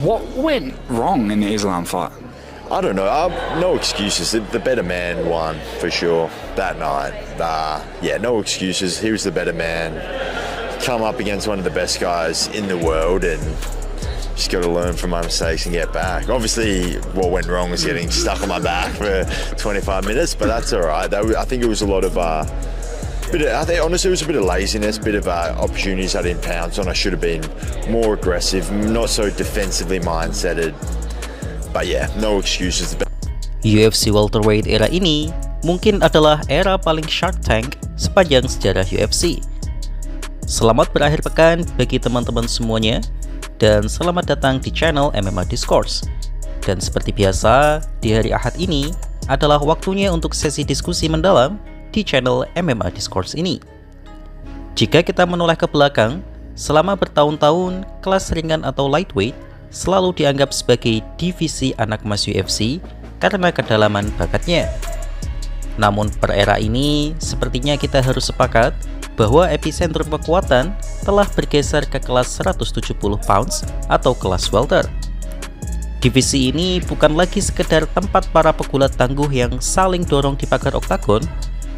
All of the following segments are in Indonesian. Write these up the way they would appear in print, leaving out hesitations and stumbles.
What went wrong in the Islam fight? I don't know. No excuses. The better man won for sure that night. No excuses. He was the better man. Come up against one of the best guys in the world and just got to learn from my mistakes and get back. Obviously, what went wrong was getting stuck on my back for 25 minutes, but that's all right. I think it was a lot of. I think honestly it was a bit of laziness, a bit of opportunities I didn't pounce on. I should have been more aggressive, not so defensively mindseted. But yeah, no excuses. UFC welterweight era ini mungkin adalah era paling Shark Tank sepanjang sejarah UFC. Selamat berakhir pekan bagi teman-teman semuanya, dan selamat datang di channel MMA Discourse. Dan seperti biasa, di hari Ahad ini adalah waktunya untuk sesi diskusi mendalam di channel MMA Discourse ini. Jika kita menoleh ke belakang, selama bertahun-tahun kelas ringan atau lightweight selalu dianggap sebagai divisi anak emas UFC karena kedalaman bakatnya. Namun per era ini, sepertinya kita harus sepakat bahwa epicentrum kekuatan telah bergeser ke kelas 170 pounds atau kelas welter. Divisi ini bukan lagi sekedar tempat para pegulat tangguh yang saling dorong di pagar oktagon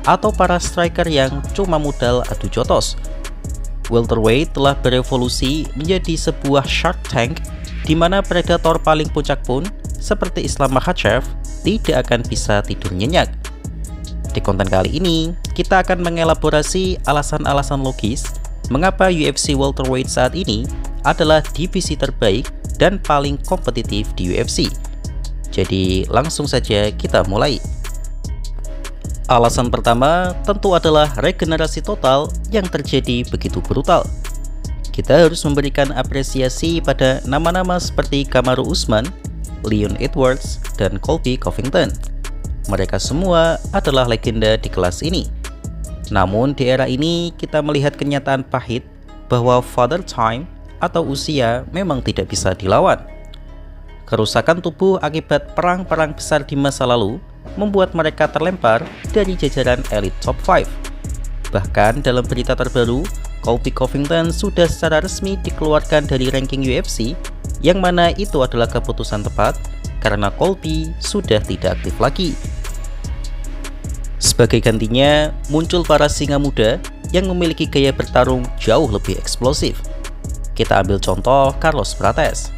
atau para striker yang cuma modal adu jotos. Welterweight telah berevolusi menjadi sebuah Shark Tank di mana predator paling puncak pun, seperti Islam Makhachev, tidak akan bisa tidur nyenyak. Di konten kali ini, kita akan mengelaborasi alasan-alasan logis mengapa UFC welterweight saat ini adalah divisi terbaik dan paling kompetitif di UFC. Jadi langsung saja kita mulai. Alasan pertama tentu adalah regenerasi total yang terjadi begitu brutal. Kita harus memberikan apresiasi pada nama-nama seperti Kamaru Usman, Leon Edwards, dan Colby Covington. Mereka semua adalah legenda di kelas ini. Namun di era ini kita melihat kenyataan pahit bahwa father time atau usia memang tidak bisa dilawan. Kerusakan tubuh akibat perang-perang besar di masa lalu membuat mereka terlempar dari jajaran elite top 5. Bahkan dalam berita terbaru, Colby Covington sudah secara resmi dikeluarkan dari ranking UFC, yang mana itu adalah keputusan tepat karena Colby sudah tidak aktif lagi. Sebagai gantinya, muncul para singa muda yang memiliki gaya bertarung jauh lebih eksplosif. Kita ambil contoh Carlos Prates.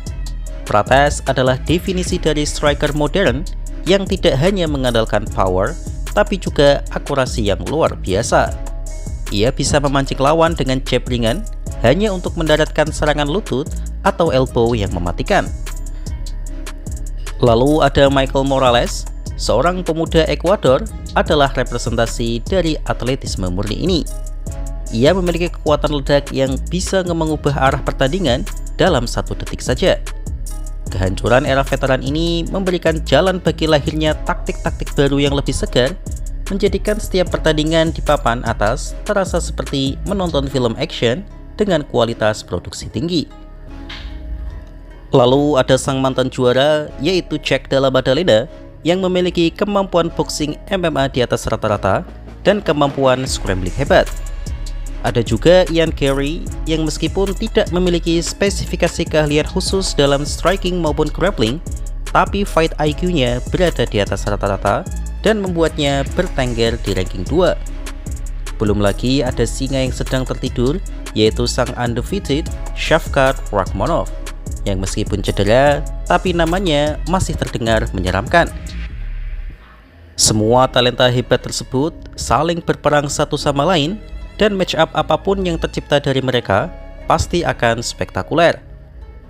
Prates adalah definisi dari striker modern yang tidak hanya mengandalkan power, tapi juga akurasi yang luar biasa. Ia bisa memancing lawan dengan jab ringan hanya untuk mendaratkan serangan lutut atau elbow yang mematikan. Lalu ada Michael Morales, seorang pemuda Ekuador, adalah representasi dari atletisme murni ini. Ia memiliki kekuatan ledak yang bisa mengubah arah pertandingan dalam 1 detik saja. Kehancuran era veteran ini memberikan jalan bagi lahirnya taktik-taktik baru yang lebih segar, menjadikan setiap pertandingan di papan atas terasa seperti menonton film action dengan kualitas produksi tinggi. Lalu ada sang mantan juara, yaitu Jack Della Maddalena, yang memiliki kemampuan boxing MMA di atas rata-rata dan kemampuan scrambling hebat. Ada juga Ian Carey yang meskipun tidak memiliki spesifikasi keahlian khusus dalam striking maupun grappling, tapi fight IQ-nya berada di atas rata-rata dan membuatnya bertengger di ranking 2. Belum lagi ada singa yang sedang tertidur, yaitu sang undefeated Shavkat Rakhmonov, yang meskipun cedera, tapi namanya masih terdengar menyeramkan. Semua talenta hebat tersebut saling berperang satu sama lain, dan match up apapun yang tercipta dari mereka pasti akan spektakuler.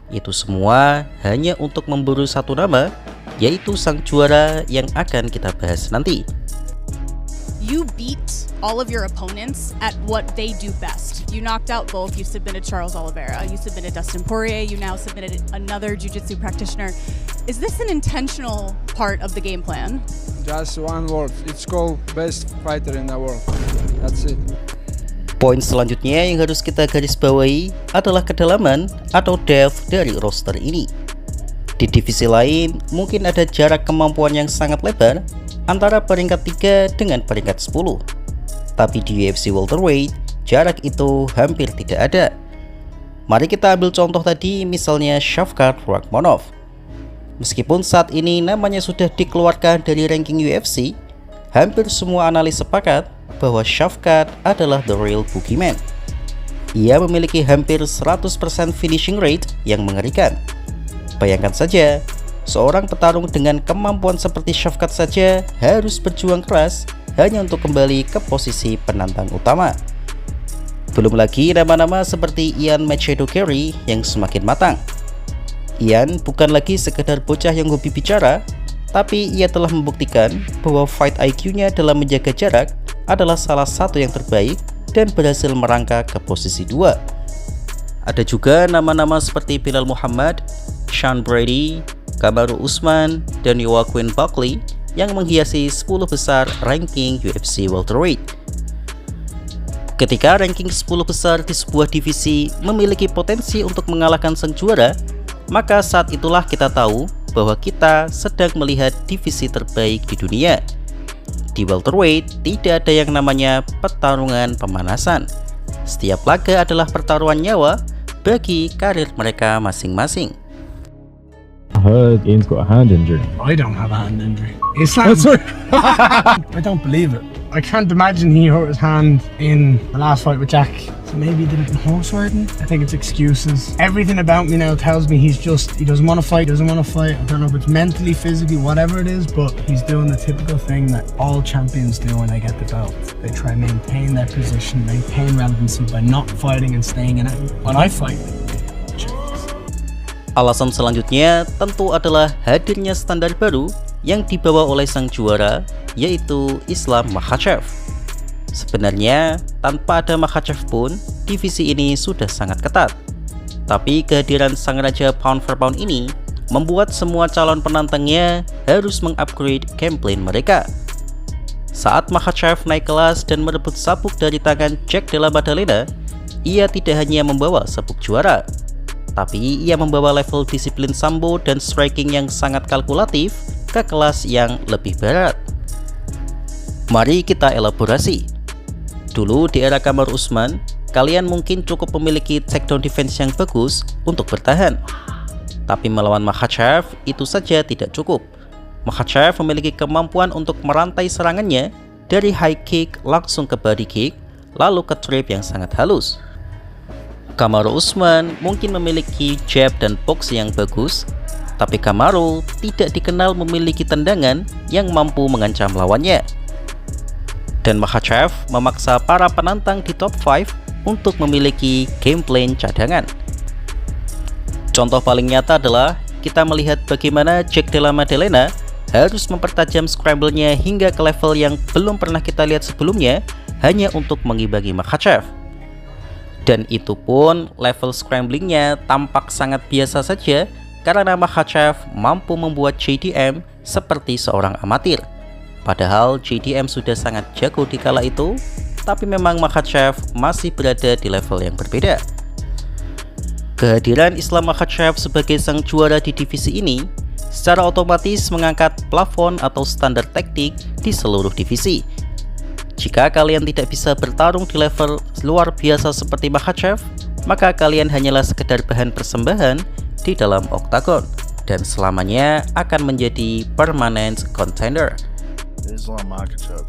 Itu semua hanya untuk memburu satu nama, yaitu sang juara yang akan kita bahas nanti. You beat all of your opponents at what they do best. You knocked out both. You submitted Charles Oliveira. You submitted Dustin Poirier. You now submitted another jiu-jitsu practitioner. Is this an intentional part of the game plan? Just one word. It's called best fighter in the world. That's it. Poin selanjutnya yang harus kita garis bawahi adalah kedalaman atau depth dari roster ini. Di divisi lain, mungkin ada jarak kemampuan yang sangat lebar antara peringkat 3 dengan peringkat 10. Tapi di UFC welterweight, jarak itu hampir tidak ada. Mari kita ambil contoh tadi, misalnya Shavkat Rakhmonov. Meskipun saat ini namanya sudah dikeluarkan dari ranking UFC, hampir semua analis sepakat bahwa Shavkat adalah the real boogeyman. Ia memiliki hampir 100% finishing rate yang mengerikan. Bayangkan saja, seorang petarung dengan kemampuan seperti Shavkat saja harus berjuang keras hanya untuk kembali ke posisi penantang utama. Belum lagi nama-nama seperti Ian Machado Carey yang semakin matang. Ian bukan lagi sekedar bocah yang hobi bicara, tapi ia telah membuktikan bahwa fight IQ-nya dalam menjaga jarak adalah salah satu yang terbaik dan berhasil merangkak ke posisi 2. Ada juga nama-nama seperti Bilal Muhammad, Sean Brady, Kamaru Usman, dan Joaquin Buckley yang menghiasi 10 besar ranking UFC welterweight. Ketika ranking 10 besar di sebuah divisi memiliki potensi untuk mengalahkan sang juara, maka saat itulah kita tahu bahwa kita sedang melihat divisi terbaik di dunia. Di welterweight tidak ada yang namanya pertarungan pemanasan. Setiap laga adalah pertaruhan nyawa bagi karir mereka masing-masing. I heard Ian's got a hand injury. I don't have a hand injury. I don't believe it. I can't imagine he hurt his hand in the last fight with Jack. So maybe he did it in horse riding. I think it's excuses. Everything about me now tells me he doesn't want to fight, I don't know if it's mentally, physically, whatever it is, but he's doing the typical thing that all champions do when they get the belt. They try to maintain their position, maintain relevancy by not fighting and staying in it. When I fight, alasan selanjutnya tentu adalah hadirnya standar baru yang dibawa oleh sang juara, yaitu Islam Makhachev. Sebenarnya, tanpa ada Makhachev pun, divisi ini sudah sangat ketat. Tapi kehadiran sang raja pound for pound ini membuat semua calon penantangnya harus mengupgrade game plan mereka. Saat Makhachev naik kelas dan merebut sabuk dari tangan Jack Della Maddalena, ia tidak hanya membawa sabuk juara, tapi ia membawa level disiplin sambo dan striking yang sangat kalkulatif ke kelas yang lebih berat. Mari kita elaborasi. Dulu di era Kamaru Usman, kalian mungkin cukup memiliki takedown defense yang bagus untuk bertahan. Tapi melawan Makhachev itu saja tidak cukup. Makhachev memiliki kemampuan untuk merantai serangannya dari high kick langsung ke body kick, lalu ke trip yang sangat halus. Kamaru Usman mungkin memiliki jab dan box yang bagus, tapi Kamaru tidak dikenal memiliki tendangan yang mampu mengancam lawannya. Dan Makhachev memaksa para penantang di top 5 untuk memiliki game plan cadangan. Contoh paling nyata adalah kita melihat bagaimana Jack Della Maddalena harus mempertajam scramble-nya hingga ke level yang belum pernah kita lihat sebelumnya hanya untuk mengimbangi Makhachev. Dan itu pun level scramblingnya tampak sangat biasa saja karena Makhachev mampu membuat JDM seperti seorang amatir. Padahal JDM sudah sangat jago di kala itu, tapi memang Makhachev masih berada di level yang berbeda. Kehadiran Islam Makhachev sebagai sang juara di divisi ini secara otomatis mengangkat plafon atau standar taktik di seluruh divisi. Jika kalian tidak bisa bertarung di level luar biasa seperti Makhachev, maka kalian hanyalah sekedar bahan persembahan di dalam oktagon dan selamanya akan menjadi permanent contender. Islam Makhachev.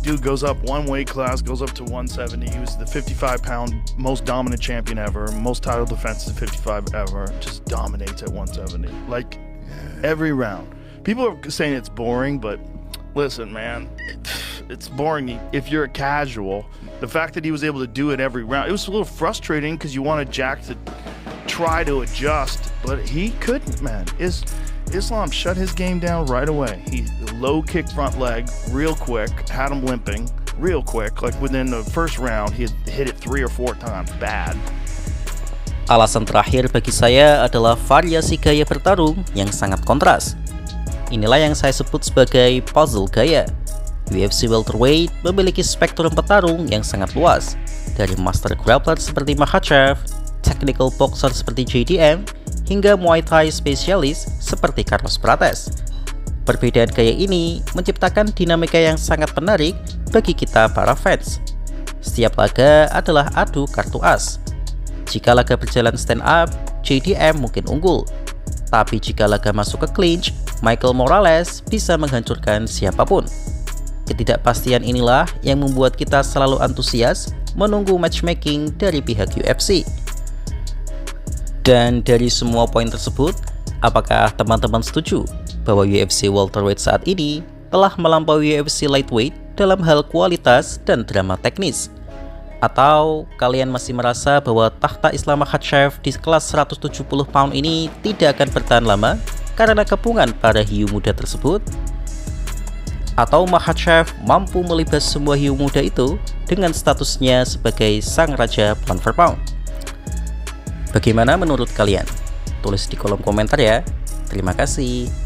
Dude goes up one weight class, goes up to 170. He was the 55-pound most dominant champion ever, most title defenses at 55 ever. Just dominates at 170. Like every round. People are saying it's boring, but listen, man, it's boring if you're a casual. The fact that he was able to do it every round, it was a little frustrating because you wanted Jack to try to adjust, but he couldn't, man. Islam shut his game down right away. He low kick front leg real quick, had him limping real quick. Like within the first round, he hit it 3 or 4 times bad. Alasan terakhir bagi saya adalah variasi gaya bertarung yang sangat kontras. Inilah yang saya sebut sebagai puzzle gaya. UFC welterweight memiliki spektrum petarung yang sangat luas, dari master grappler seperti Makhachev, technical boxer seperti JDM, hingga Muay Thai spesialis seperti Carlos Prates. Perbedaan gaya ini menciptakan dinamika yang sangat menarik bagi kita para fans. Setiap laga adalah adu kartu as. Jika laga berjalan stand up, JDM mungkin unggul. Tapi jika laga masuk ke clinch, Michael Morales bisa menghancurkan siapapun. Ketidakpastian inilah yang membuat kita selalu antusias menunggu matchmaking dari pihak UFC. Dan dari semua poin tersebut, apakah teman-teman setuju bahwa UFC welterweight saat ini telah melampaui UFC lightweight dalam hal kualitas dan drama teknis? Atau kalian masih merasa bahwa tahta Islam Makhachev di kelas 170 pound ini tidak akan bertahan lama karena kepungan para hiu muda tersebut? Atau Makhachev mampu melibas semua hiu muda itu dengan statusnya sebagai sang raja pound for pound? Bagaimana menurut kalian? Tulis di kolom komentar ya. Terima kasih.